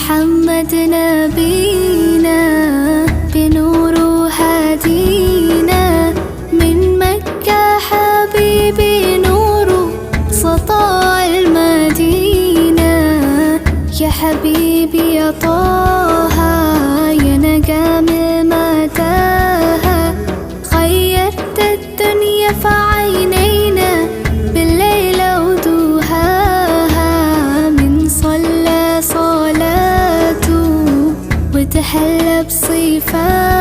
محمد نبينا بنور هدينا من مكة حبيبي نور سطاع المدينة. يا حبيبي يا طه يا نجم متاهة غيرت الدنيا في عينينا بالليل ودوهاها. من صلى صلاته وتحلى بصفاته